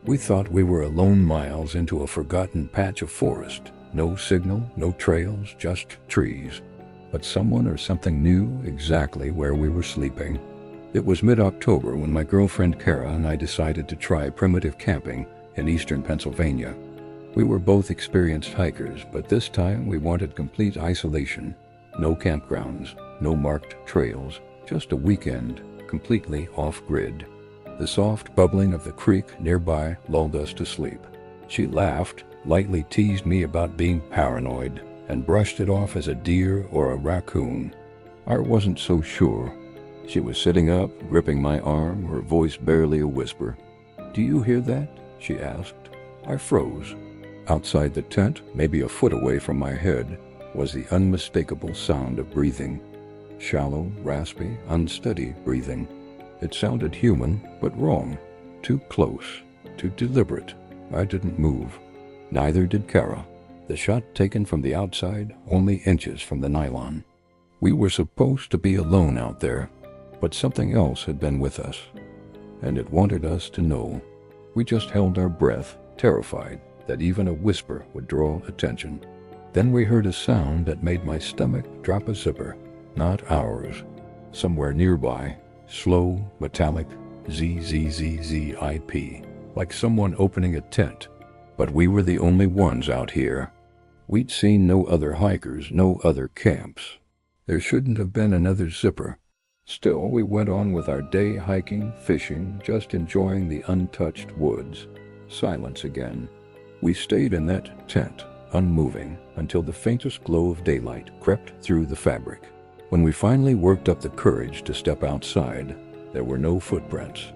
We thought we were alone miles into a forgotten patch of forest. No signal, no trails, just trees. But someone or something knew exactly where we were sleeping. It was mid-October when my girlfriend Kara and I decided to try primitive camping in eastern Pennsylvania. We were both experienced hikers, but this time we wanted complete isolation. No campgrounds, no marked trails, just a weekend, completely off-grid. The soft bubbling of the creek nearby lulled us to sleep. She laughed, lightly teased me about being paranoid, and brushed it off as a deer or a raccoon. I wasn't so sure. She was sitting up, gripping my arm, her voice barely a whisper. "Do you hear that?" she asked. I froze. Outside the tent, maybe a foot away from my head, was the unmistakable sound of breathing. Shallow, raspy, unsteady breathing. It sounded human, but wrong. Too close, too deliberate. I didn't move. Neither did Kara. The shot taken from the outside, only inches from the nylon. We were supposed to be alone out there, but something else had been with us, and it wanted us to know. We just held our breath, terrified that even a whisper would draw attention. Then we heard a sound that made my stomach drop a zipper. Not ours. Somewhere nearby, slow, metallic, Z-Z-Z-Z-I-P, like someone opening a tent. But we were the only ones out here. We'd seen no other hikers, no other camps. There shouldn't have been another zipper. Still, we went on with our day hiking, fishing, just enjoying the untouched woods. Silence again. We stayed in that tent, unmoving, until the faintest glow of daylight crept through the fabric. When we finally worked up the courage to step outside, there were no footprints.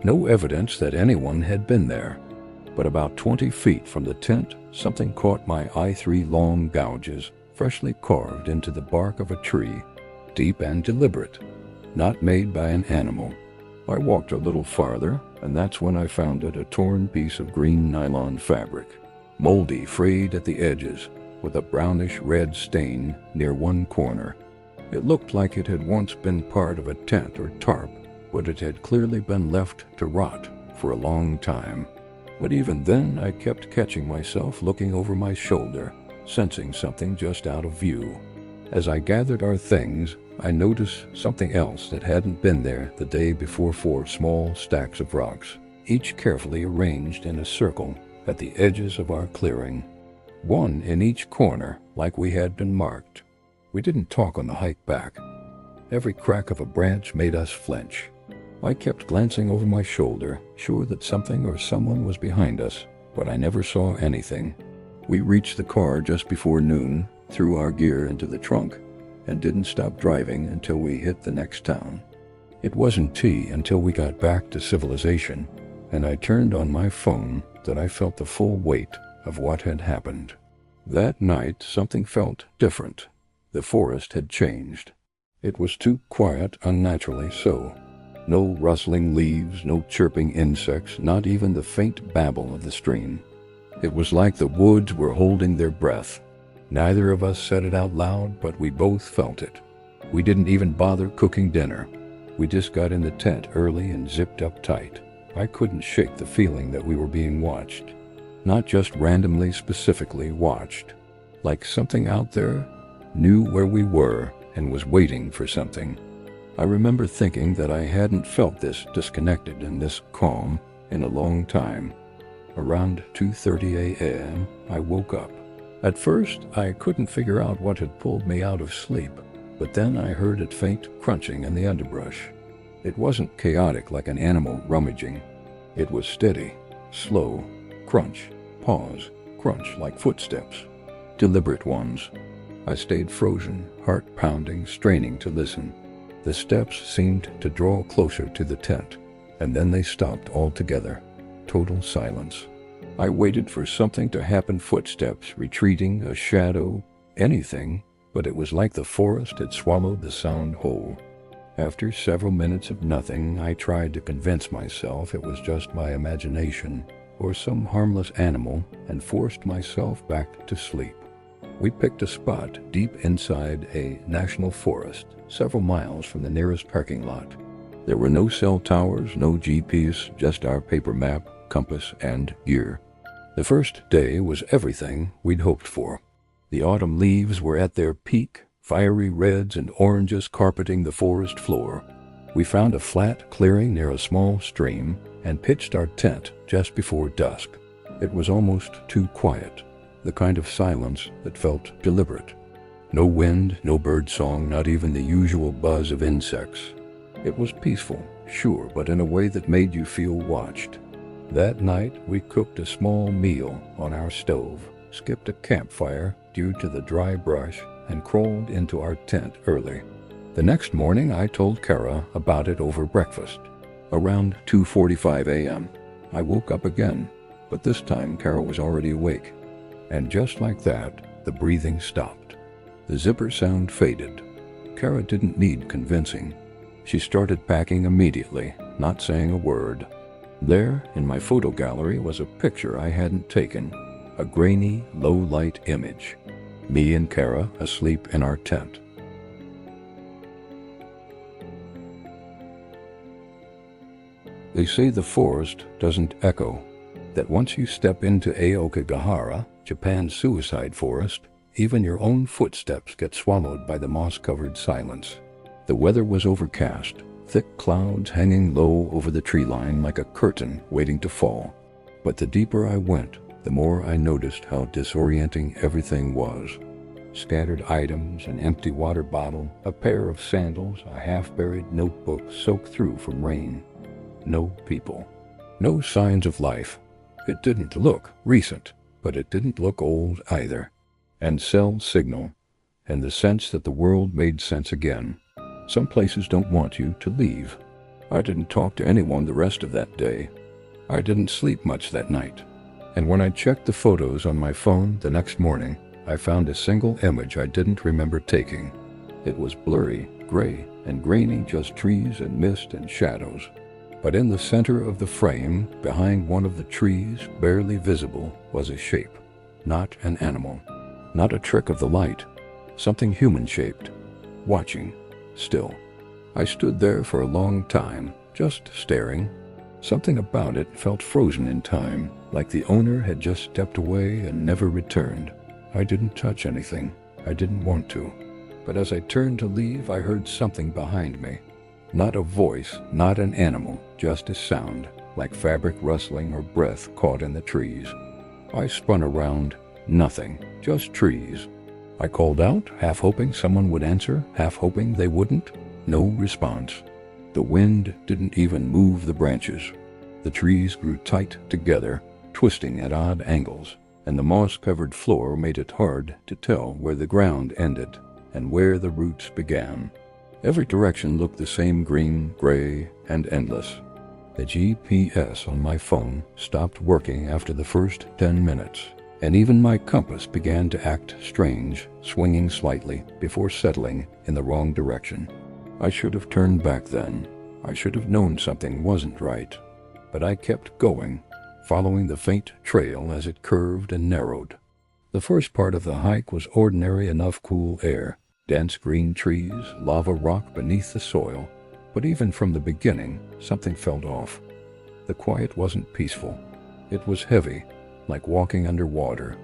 No evidence that anyone had been there. But about 20 feet from the tent, something caught my eye. 3 long gouges, freshly carved into the bark of a tree, deep and deliberate, not made by an animal. I walked a little farther, and that's when I found it, a torn piece of green nylon fabric, moldy, frayed at the edges, with a brownish-red stain near one corner. It looked like it had once been part of a tent or tarp, but it had clearly been left to rot for a long time. But even then, I kept catching myself looking over my shoulder, sensing something just out of view. As I gathered our things, I noticed something else that hadn't been there the day before. 4 small stacks of rocks, each carefully arranged in a circle at the edges of our clearing. One in each corner, like we had been marked. We didn't talk on the hike back. Every crack of a branch made us flinch. I kept glancing over my shoulder, sure that something or someone was behind us, but I never saw anything. We reached the car just before noon, threw our gear into the trunk, and didn't stop driving until we hit the next town. It wasn't tea until we got back to civilization, and I turned on my phone that I felt the full weight of what had happened. That night, something felt different. The forest had changed. It was too quiet, unnaturally so. No rustling leaves, no chirping insects, not even the faint babble of the stream. It was like the woods were holding their breath. Neither of us said it out loud, but we both felt it. We didn't even bother cooking dinner. We just got in the tent early and zipped up tight. I couldn't shake the feeling that we were being watched. Not just randomly, specifically watched. Like something out there knew where we were and was waiting for something. I remember thinking that I hadn't felt this disconnected and this calm in a long time. Around 2:30 a.m., I woke up. At first, I couldn't figure out what had pulled me out of sleep, but then I heard a faint crunching in the underbrush. It wasn't chaotic like an animal rummaging. It was steady, slow, crunch, pause, crunch like footsteps, deliberate ones. I stayed frozen, heart pounding, straining to listen. The steps seemed to draw closer to the tent, and then they stopped altogether. Total silence. I waited for something to happen, footsteps, retreating, a shadow, anything, but it was like the forest had swallowed the sound whole. After several minutes of nothing, I tried to convince myself it was just my imagination or some harmless animal and forced myself back to sleep. We picked a spot deep inside a national forest, several miles from the nearest parking lot. There were no cell towers, no GPS, just our paper map, compass, and gear. The first day was everything we'd hoped for. The autumn leaves were at their peak, fiery reds and oranges carpeting the forest floor. We found a flat clearing near a small stream and pitched our tent just before dusk. It was almost too quiet, the kind of silence that felt deliberate. No wind, no bird song, not even the usual buzz of insects. It was peaceful, sure, but in a way that made you feel watched. That night, we cooked a small meal on our stove, skipped a campfire due to the dry brush, and crawled into our tent early. The next morning, I told Kara about it over breakfast. Around 2:45 a.m., I woke up again, but this time Kara was already awake. And just like that, the breathing stopped. The zipper sound faded. Kara didn't need convincing. She started packing immediately, not saying a word. There, in my photo gallery, was a picture I hadn't taken, a grainy, low-light image. Me and Kara asleep in our tent. They say the forest doesn't echo, that once you step into Aokigahara, Japan's suicide forest, even your own footsteps get swallowed by the moss-covered silence. The weather was overcast, thick clouds hanging low over the tree line like a curtain waiting to fall. But the deeper I went, the more I noticed how disorienting everything was. Scattered items, an empty water bottle, a pair of sandals, a half-buried notebook soaked through from rain. No people. No signs of life. It didn't look recent, but it didn't look old either. And cell signal, and the sense that the world made sense again. Some places don't want you to leave. I didn't talk to anyone the rest of that day. I didn't sleep much that night. And when I checked the photos on my phone the next morning, I found a single image I didn't remember taking. It was blurry, gray, and grainy, just trees and mist and shadows. But in the center of the frame, behind one of the trees, barely visible, was a shape. Not an animal. Not a trick of the light. Something human-shaped. Watching. Still. I stood there for a long time, just staring. Something about it felt frozen in time, like the owner had just stepped away and never returned. I didn't touch anything. I didn't want to. But as I turned to leave, I heard something behind me. Not a voice, not an animal, just a sound, like fabric rustling or breath caught in the trees. I spun around. Nothing. Just trees. I called out, half hoping someone would answer, half hoping they wouldn't. No response. The wind didn't even move the branches. The trees grew tight together, twisting at odd angles, and the moss-covered floor made it hard to tell where the ground ended and where the roots began. Every direction looked the same, green, gray, and endless. The GPS on my phone stopped working after the first 10 minutes, and even my compass began to act strange, swinging slightly before settling in the wrong direction. I should have turned back then. I should have known something wasn't right. But I kept going, following the faint trail as it curved and narrowed. The first part of the hike was ordinary enough cool air, dense green trees, lava rock beneath the soil, but even from the beginning, something felt off. The quiet wasn't peaceful. It was heavy, like walking underwater.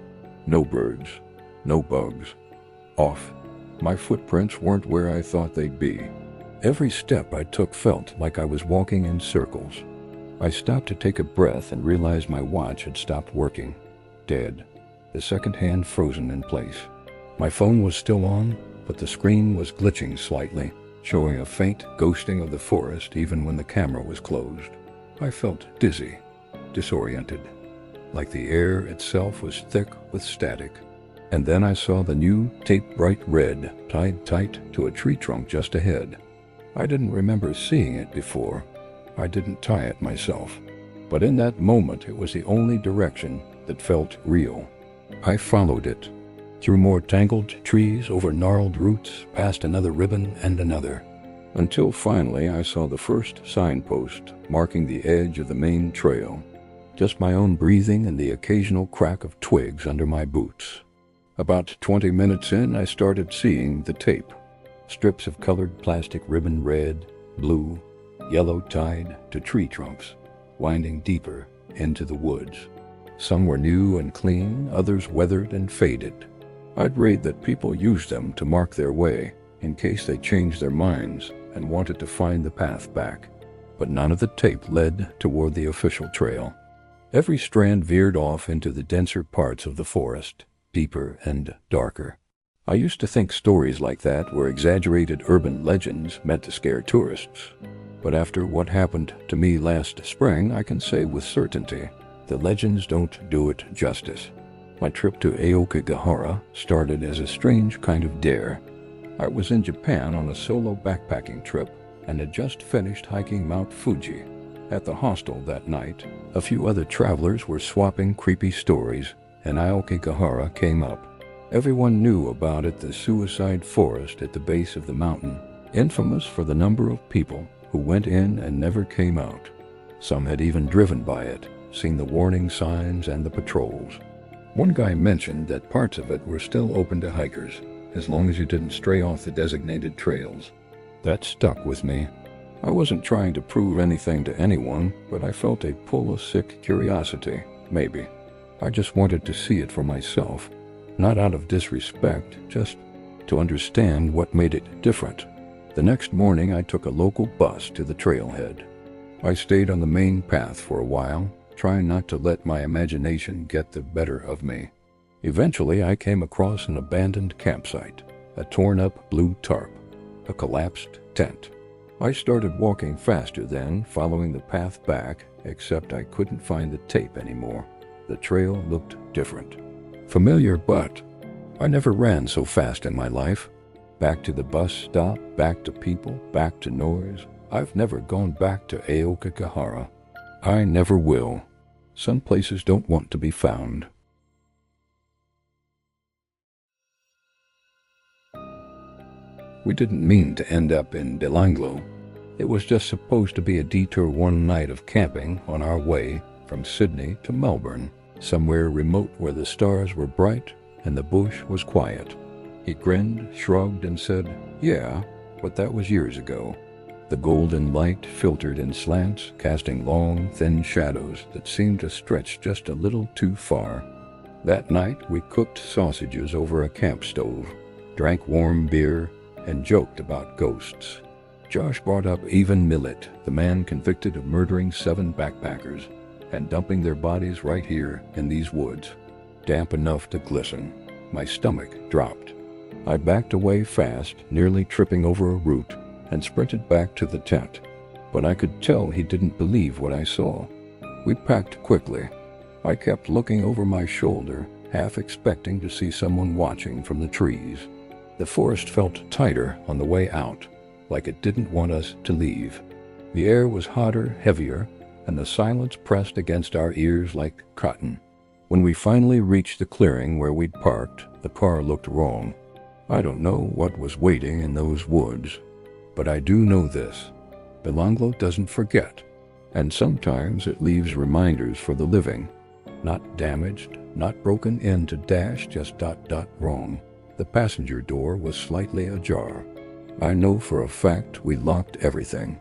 No birds, no bugs. Off. My footprints weren't where I thought they'd be. Every step I took felt like I was walking in circles. I stopped to take a breath and realized my watch had stopped working. Dead. The second hand frozen in place. My phone was still on, but the screen was glitching slightly, showing a faint ghosting of the forest even when the camera was closed. I felt dizzy, disoriented, like the air itself was thick with static. And then I saw the new tape bright red tied tight to a tree trunk just ahead. I didn't remember seeing it before. I didn't tie it myself. But in that moment, it was the only direction that felt real. I followed it. Through more tangled trees, over gnarled roots, past another ribbon and another, until finally I saw the first signpost marking the edge of the main trail. Just my own breathing and the occasional crack of twigs under my boots. About 20 minutes in, I started seeing the tape. Strips of colored plastic ribbon, red, blue, yellow, tied to tree trunks, winding deeper into the woods. Some were new and clean, others weathered and faded. I'd read that people used them to mark their way in case they changed their minds and wanted to find the path back. But none of the tape led toward the official trail. Every strand veered off into the denser parts of the forest, deeper and darker. I used to think stories like that were exaggerated urban legends meant to scare tourists. But after what happened to me last spring, I can say with certainty, the legends don't do it justice. My trip to Aokigahara started as a strange kind of dare. I was in Japan on a solo backpacking trip and had just finished hiking Mount Fuji. At the hostel that night, a few other travelers were swapping creepy stories, and Aokigahara came up. Everyone knew about it, the suicide forest at the base of the mountain, infamous for the number of people who went in and never came out. Some had even driven by it, seen the warning signs and the patrols. One guy mentioned that parts of it were still open to hikers, as long as you didn't stray off the designated trails. That stuck with me. I wasn't trying to prove anything to anyone, but I felt a pull of sick curiosity, maybe. I just wanted to see it for myself, not out of disrespect, just to understand what made it different. The next morning I took a local bus to the trailhead. I stayed on the main path for a while, trying not to let my imagination get the better of me. Eventually I came across an abandoned campsite, a torn-up blue tarp, a collapsed tent. I started walking faster then, following the path back, except I couldn't find the tape anymore. The trail looked different. Familiar, but I never ran so fast in my life. Back to the bus stop, back to people, back to noise. I've never gone back to Aokigahara. I never will. Some places don't want to be found. We didn't mean to end up in Delanglo. It was just supposed to be a detour one night of camping on our way from Sydney to Melbourne, somewhere remote where the stars were bright and the bush was quiet. He grinned, shrugged, and said, "Yeah, but that was years ago." The golden light filtered in slants, casting long, thin shadows that seemed to stretch just a little too far. That night we cooked sausages over a camp stove, drank warm beer, and joked about ghosts. Josh brought up Evan Millett, the man convicted of murdering 7 backpackers and dumping their bodies right here in these woods, damp enough to glisten. My stomach dropped. I backed away fast, nearly tripping over a root, and sprinted back to the tent. But I could tell he didn't believe what I saw. We packed quickly. I kept looking over my shoulder, half expecting to see someone watching from the trees. The forest felt tighter on the way out, like it didn't want us to leave. The air was hotter, heavier, and the silence pressed against our ears like cotton. When we finally reached the clearing where we'd parked, the car looked wrong. I don't know what was waiting in those woods, but I do know this. Belanglo doesn't forget, and sometimes it leaves reminders for the living. Not damaged, not broken into dash, just ... wrong. The passenger door was slightly ajar. I know for a fact we locked everything.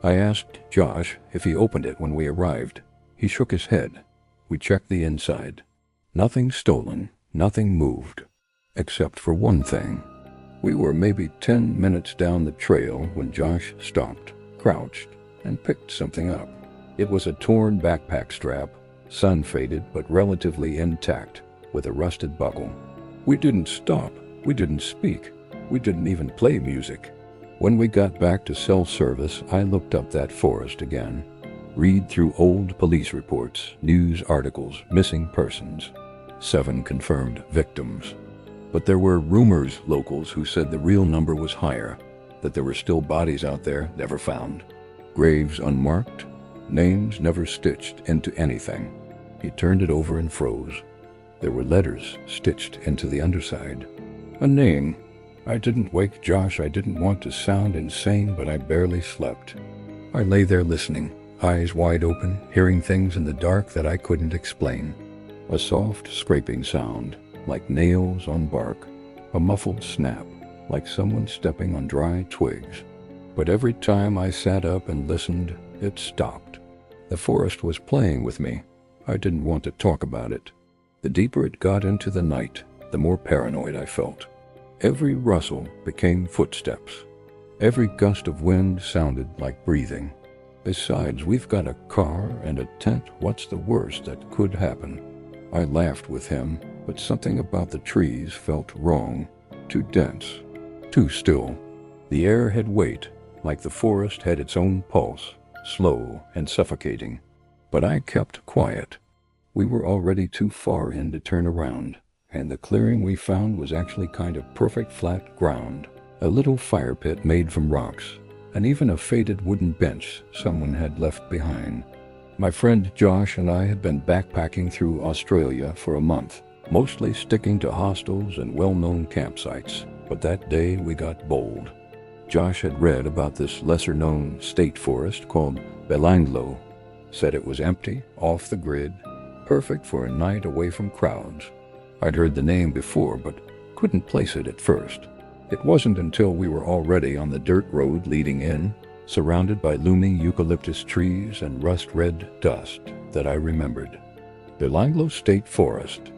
I asked Josh if he opened it when we arrived. He shook his head. We checked the inside. Nothing stolen, nothing moved, except for one thing. We were maybe 10 minutes down the trail when Josh stopped, crouched, and picked something up. It was a torn backpack strap, sun-faded but relatively intact, with a rusted buckle. We didn't stop. We didn't speak. We didn't even play music. When we got back to cell service, I looked up that forest again. Read through old police reports, news articles, missing persons. 7 confirmed victims. But there were rumors locals who said the real number was higher, that there were still bodies out there never found. Graves unmarked, names never stitched into anything. He turned it over and froze. There were letters stitched into the underside. A name. I didn't wake Josh. I didn't want to sound insane, but I barely slept. I lay there listening, eyes wide open, hearing things in the dark that I couldn't explain. A soft scraping sound, like nails on bark. A muffled snap, like someone stepping on dry twigs. But every time I sat up and listened, it stopped. The forest was playing with me, I didn't want to talk about it. The deeper it got into the night, the more paranoid I felt. Every rustle became footsteps. Every gust of wind sounded like breathing. Besides, we've got a car and a tent. What's the worst that could happen? I laughed with him, but something about the trees felt wrong. Too dense. Too still. The air had weight, like the forest had its own pulse, slow and suffocating. But I kept quiet. We were already too far in to turn around, and the clearing we found was actually kind of perfect flat ground. A little fire pit made from rocks, and even a faded wooden bench someone had left behind. My friend Josh and I had been backpacking through Australia for a month, mostly sticking to hostels and well-known campsites, but that day we got bold. Josh had read about this lesser-known state forest called Belanglo, said it was empty, off the grid, perfect for a night away from crowds. I'd heard the name before, but couldn't place it at first. It wasn't until we were already on the dirt road leading in, surrounded by looming eucalyptus trees and rust-red dust, that I remembered. Belanglo State Forest,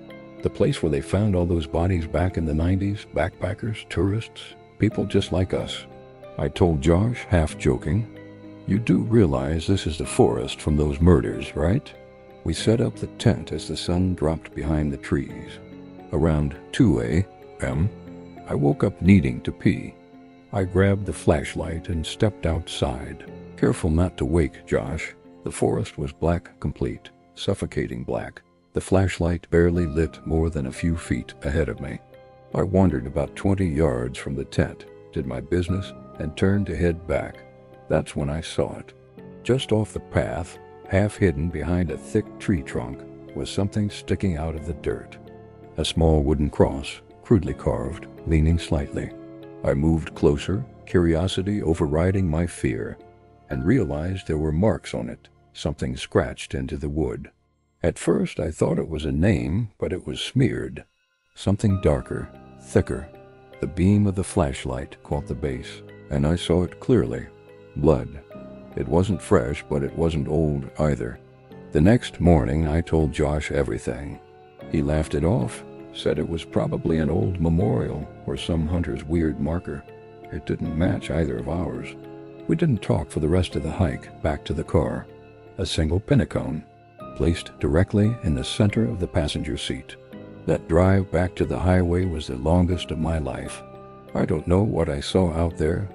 the place where they found all those bodies back in the 90s, backpackers, tourists, people just like us. I told Josh, half joking, "You do realize this is the forest from those murders, right?" We set up the tent as the sun dropped behind the trees. Around 2 a.m., I woke up needing to pee. I grabbed the flashlight and stepped outside, careful not to wake Josh. The forest was black complete, suffocating black. The flashlight barely lit more than a few feet ahead of me. I wandered about 20 yards from the tent, did my business, and turned to head back. That's when I saw it. Just off the path, half hidden behind a thick tree trunk, was something sticking out of the dirt. A small wooden cross, crudely carved, leaning slightly. I moved closer, curiosity overriding my fear, and realized there were marks on it, something scratched into the wood. At first I thought it was a name, but it was smeared. Something darker, thicker. The beam of the flashlight caught the base, and I saw it clearly. Blood. It wasn't fresh, but it wasn't old either. The next morning I told Josh everything. He laughed it off, said it was probably an old memorial or some hunter's weird marker. It didn't match either of ours. We didn't talk for the rest of the hike back to the car. A single pinnacone, placed directly in the center of the passenger seat. That drive back to the highway was the longest of my life. I don't know what I saw out there,